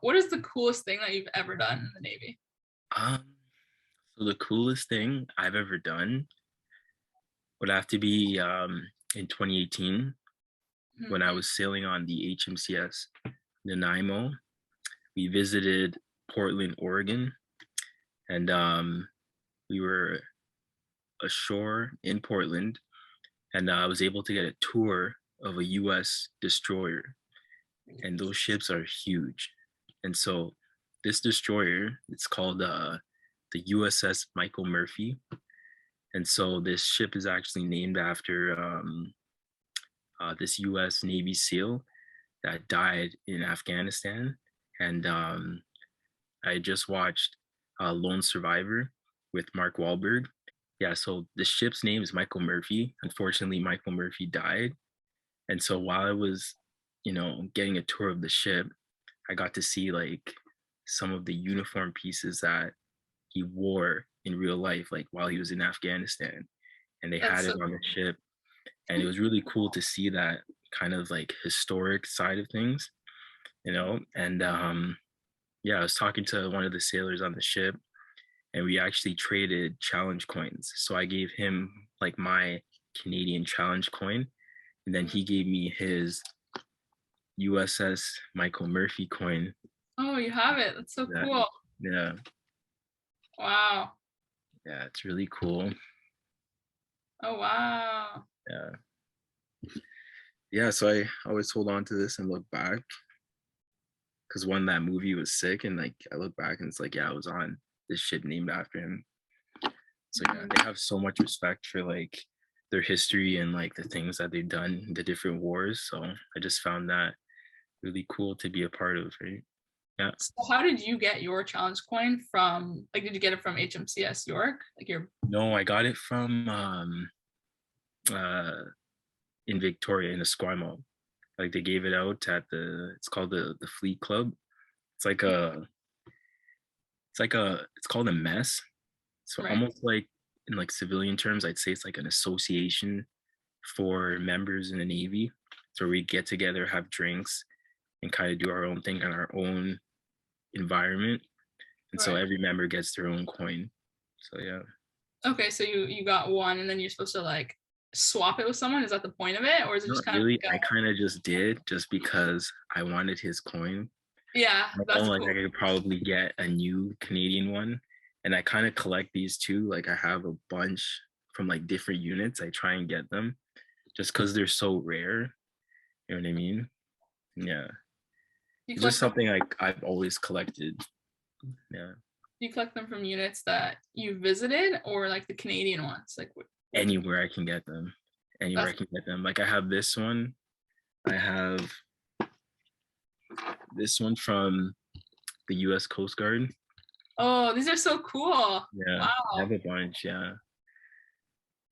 What is the coolest thing that you've ever done in the Navy? Um, so the coolest thing I've ever done would have to be in 2018 when I Mhm. was sailing on the HMCS Nanaimo. We visited Portland, Oregon, and we were ashore in Portland, and I was able to get a tour of a U.S. destroyer, and those ships are huge. And so this destroyer, it's called the USS Michael Murphy. And so this ship is actually named after this U.S. Navy SEAL that died in Afghanistan. And I just watched Lone Survivor with Mark Wahlberg. Yeah, so the ship's name is Michael Murphy. Unfortunately, Michael Murphy died. And so while I was, getting a tour of the ship, I got to see like some of the uniform pieces that he wore in real life, like while he was in Afghanistan. And they That's had so it on the ship. And it was really cool to see that kind of like historic side of things, And yeah, I was talking to one of the sailors on the ship, and we actually traded challenge coins. So I gave him like my Canadian challenge coin, and then Mhm. he gave me his USS Michael Murphy coin. Oh, you have it. That's so That cool. yeah, Wow. yeah, it's really cool. Oh, wow. Yeah. Yeah, so I always hold on to this and look back because when that movie was sick, and like I look back and it's like, yeah, I was on this ship named after him. So yeah, Mhm. they have so much respect for like their history and like the things that they've done in the different wars. So I just found that really cool to be a part of, right? Yeah. So how did you get your challenge coin from, like, did you get it from HMCS York? Like your No, I got it from uh in Victoria in Esquimalt. Like they gave it out at it's called the Fleet Club. It's like a it's called a mess. So right. almost like in like civilian terms, I'd say it's like an association for members in the Navy. So we get together, have drinks, and kind of do our own thing in our own environment. And so Right. every member gets their own coin. So yeah. Okay, so you got one and then you're supposed to like swap it with someone? Is that the point of it? Or is it just Not kind of really. like I a, kind of just did just because I wanted his coin. yeah, I know that's like cool. I could probably get a new Canadian one. And I kind of collect these too. Like I have a bunch from like different units. I try and get them just because they're so rare. You know what I mean? Yeah. You It's just collect them something like I've always collected. Yeah. you collect them from units that you visited or like the Canadian ones? Like which one? Anywhere I can get them. Anywhere I That's can get them. Like I have this one. I have this one from the US Coast Guard. oh, these are so cool. Yeah. I Wow. have a bunch. Yeah.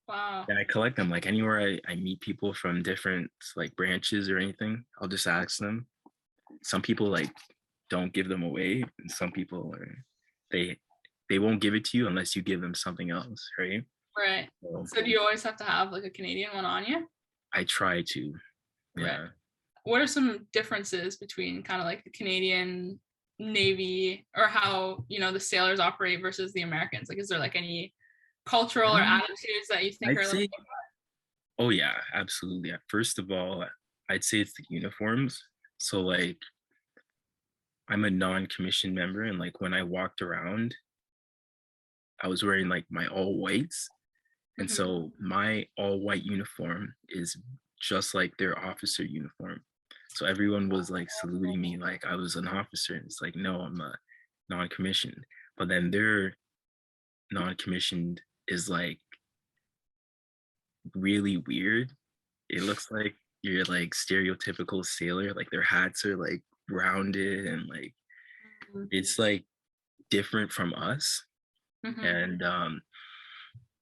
Wow. And I collect them like anywhere I meet people from different like branches or anything, I'll just ask them. Some people like don't give them away, and some people are they they won't give it to you unless you give them something else, right? Right. So So do you always have to have like a Canadian one on you? I try to, Right. yeah. What are some differences between kind of like the Canadian Navy or how, the sailors operate versus the Americans? Like, is there like any cultural or Um, attitudes that you think I'd are a little say, oh yeah, absolutely. First of all, I'd say it's the uniforms. So like I'm a non-commissioned member, and like when I walked around, I was wearing like my all whites. And mhm, so my all white uniform is just like their officer uniform. So everyone was like saluting me like I was an officer. And it's like, no, I'm a non-commissioned. But then their non-commissioned is like really weird. It looks like you're like stereotypical sailor. Like their hats are like rounded and like mhm, it's like different from us. mhm. And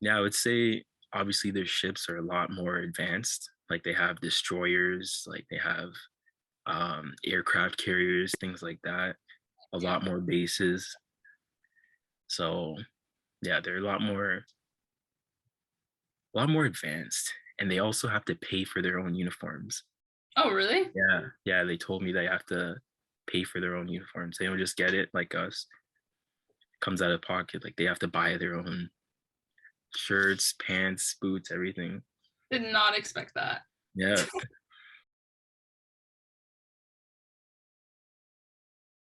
yeah, I would say obviously their ships are a lot more advanced. Like they have destroyers, like they have aircraft carriers, things like that. A Yeah. lot more bases. So yeah, they're a lot more advanced, and they also have to pay for their own uniforms. Oh, really? Yeah, yeah. They told me they have to pay for their own uniforms. They don't just get it like us. It comes out of pocket. Like they have to buy their own shirts, pants, boots, everything. Did not expect that. Yeah.